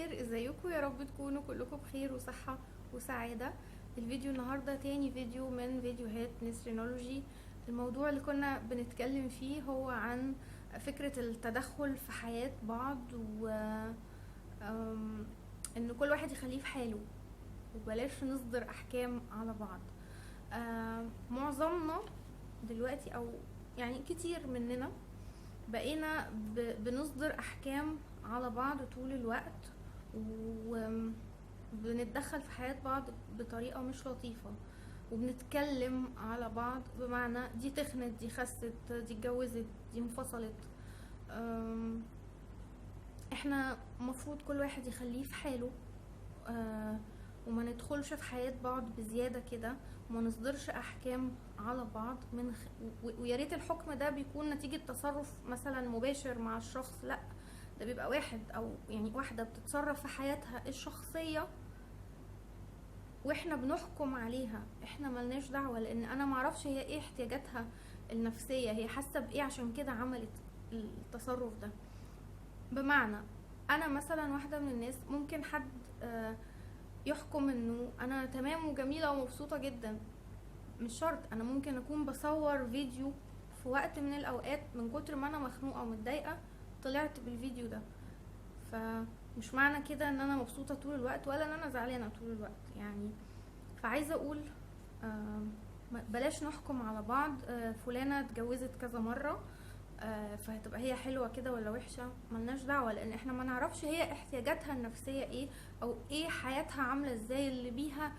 الخير، ازيكم؟ يا رب تكونوا كلكم بخير وصحة وسعادة. الفيديو النهاردة تاني فيديو من فيديوهات نسرينولوجي. الموضوع اللي كنا بنتكلم فيه هو عن فكرة التدخل في حياة بعض، و ان كل واحد يخليه في حاله وبلاش نصدر احكام على بعض. معظمنا دلوقتي، او يعني كتير مننا، بقينا بنصدر احكام على بعض طول الوقت، وبنتدخل في حياة بعض بطريقة مش لطيفة، وبنتكلم على بعض بمعنى دي تخنت، دي خست، دي اتجوزت، دي انفصلت. احنا مفروض كل واحد يخليه في حاله، وما ندخلش في حياة بعض بزيادة كده، وما نصدرش احكام على بعض ويا ريت الحكم ده بيكون نتيجة تصرف مثلا مباشر مع الشخص. لا، ده بيبقى واحد او يعني واحدة بتتصرف في حياتها الشخصية واحنا بنحكم عليها. احنا ملناش دعوة، لان انا معرفش هي ايه احتياجاتها النفسية، هي حاسة بايه عشان كده عملت التصرف ده. بمعنى انا مثلا واحدة من الناس، ممكن حد يحكم انه انا تمام وجميلة ومبسوطة جدا. مش شرط، انا ممكن اكون بصور فيديو في وقت من الاوقات من كتر ما انا مخنوقة ومتضايقة طلعت بالفيديو ده، فمش معنى كده ان انا مبسوطة طول الوقت ولا ان انا زعلانة طول الوقت يعني. فعايزة اقول بلاش نحكم على بعض. فلانة اتجوزت كذا مرة، فهتبقى هي حلوة كده ولا وحشة، ملناش دعوة، لان احنا ما نعرفش هي احتياجاتها النفسية ايه، او ايه حياتها عاملة ازاي اللي بيها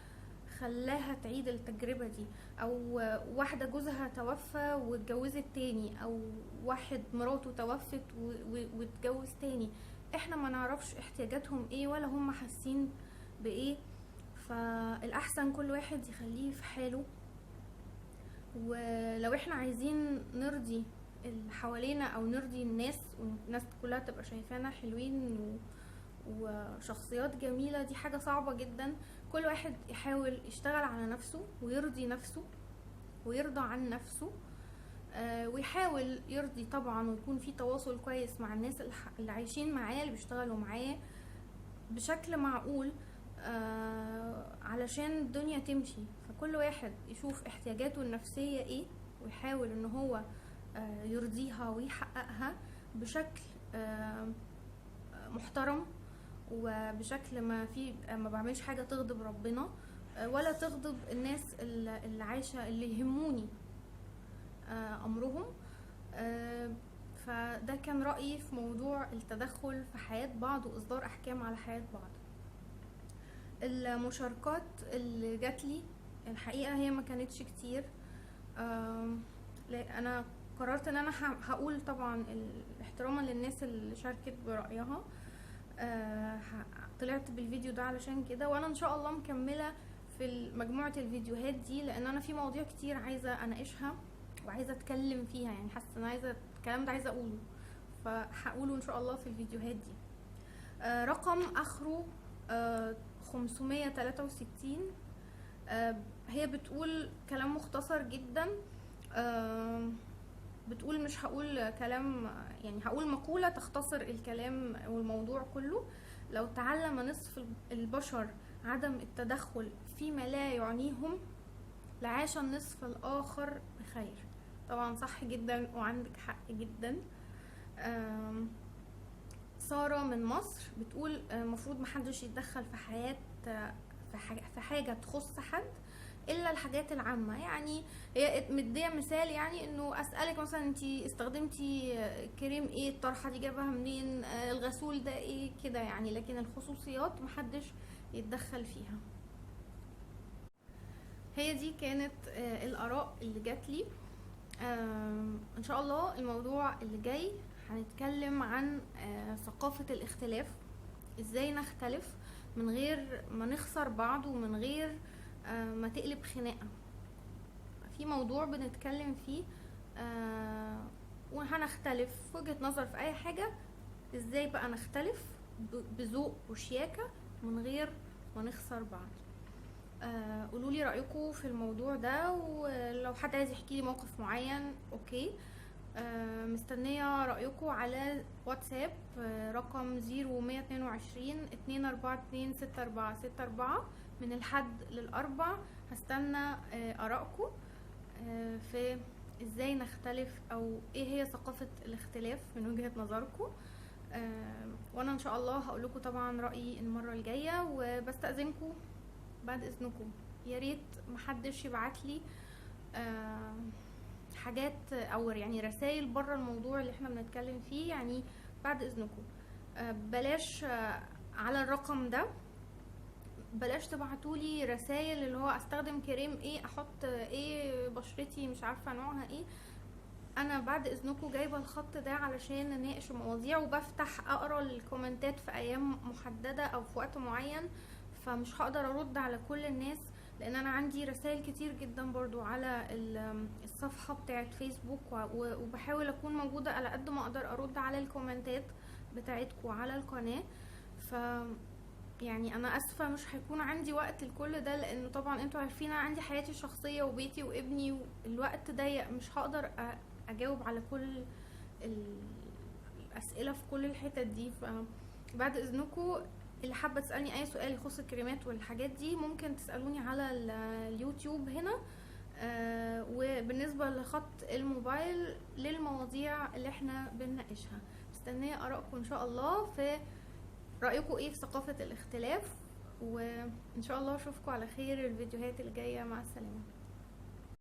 خلاها تعيد التجربة دي. او واحدة جوزها توفى واتجوزت تاني، او واحد مراته توفت واتجوز تاني. احنا ما نعرفش احتياجاتهم ايه ولا هم حاسين بايه. فالاحسن كل واحد يخليه في حاله. ولو احنا عايزين نرضي اللي حوالينا او نرضي الناس والناس كلها تبقى شايفانا حلوين وشخصيات جميلة، دي حاجة صعبة جدا. كل واحد يحاول يشتغل على نفسه ويرضي نفسه ويرضى عن نفسه، ويحاول يرضي طبعا، ويكون في تواصل كويس مع الناس اللي عايشين معاه، اللي بيشتغلوا معاه بشكل معقول، علشان الدنيا تمشي. فكل واحد يشوف احتياجاته النفسية ايه، ويحاول ان هو يرضيها ويحققها بشكل محترم، وبشكل ما بعملش حاجة تغضب ربنا ولا تغضب الناس اللي عايشة، اللي يهموني امرهم. فده كان رأيي في موضوع التدخل في حياة بعض واصدار احكام على حياة بعض. المشاركات اللي جاتلي الحقيقة هي ما كانتش كتير. انا قررت ان انا هقول طبعا احتراما للناس اللي شاركت برأيها. طلعت بالفيديو ده علشان كده، وانا ان شاء الله مكملة في مجموعة الفيديوهات دي، لان انا في مواضيع كتير عايزة اناقشها وعايزة اتكلم فيها، يعني حاسة ان عايزة الكلام ده عايزة اقوله، فهقوله ان شاء الله في الفيديوهات دي. رقم اخره 563. هي بتقول كلام مختصر جدا. بتقول مش هقول كلام، يعني هقول مقولة تختصر الكلام والموضوع كله. لو تعلم نصف البشر عدم التدخل فيما لا يعنيهم لعاش النصف الآخر بخير. طبعا صح جدا وعندك حق جدا. سارة من مصر بتقول المفروض محدش يتدخل في حياة في حاجة تخص حد الا الحاجات العامة. يعني هي مدية مثال، يعني انه اسألك مثلا انتي استخدمتي كريم ايه، الطرحة دي جابها منين، الغسول ده ايه كده يعني، لكن الخصوصيات محدش يتدخل فيها. هي دي كانت الآراء اللي جاتلي. ان شاء الله الموضوع اللي جاي هنتكلم عن ثقافة الاختلاف، ازاي نختلف من غير ما نخسر بعض ومن غير ما تقلب خناقة. في موضوع بنتكلم فيه وهنختلف في وجهة نظر في اي حاجة، ازاي بقى نختلف بذوق وشياكة من غير ما نخسر بعض. قولولي رأيكم في الموضوع ده، ولو حد عايز يحكي لي موقف معين اوكي، مستنية رأيكم على واتساب، رقم 0122 242 6464 من الحد للأربع. هستنى آرائكم في ازاي نختلف او ايه هي ثقافة الاختلاف من وجهة نظركم. وانا ان شاء الله هقولكم طبعا رأيي المرة الجاية. وبستأذنكم بعد اذنكم يا ريت محدش يبعتلي حاجات او يعني رسائل بره الموضوع اللي احنا بنتكلم فيه. يعني بعد اذنكم بلاش على الرقم ده، بلاش تبعتولي رسائل اللي هو استخدم كريم ايه، احط ايه، بشرتي مش عارفه نوعها ايه. انا بعد اذنكم جايبه الخط ده علشان نناقش مواضيع، وبفتح اقرا الكومنتات في ايام محدده او في وقت معين، فمش هقدر ارد على كل الناس لان انا عندي رسائل كتير جدا برضو على الصفحه بتاعه فيسبوك، وبحاول اكون موجوده على قد ما اقدر ارد على الكومنتات بتاعتكم على القناه. ف يعني انا اسفه مش هيكون عندي وقت لكل ده، لانه طبعا انتوا عارفين انا عندي حياتي الشخصيه وبيتي وابني والوقت ضيق، مش هقدر اجاوب على كل الاسئله في كل الحتت دي. فبعد اذنكم اللي حابه تسالني اي سؤال يخص الكريمات والحاجات دي ممكن تسالوني على اليوتيوب هنا. وبالنسبه لخط الموبايل للمواضيع اللي احنا بنناقشها، مستنيه ارائكم ان شاء الله في رأيكم ايه في ثقافة الاختلاف. وان شاء الله اشوفكم على خير الفيديوهات الجاية. مع السلامة.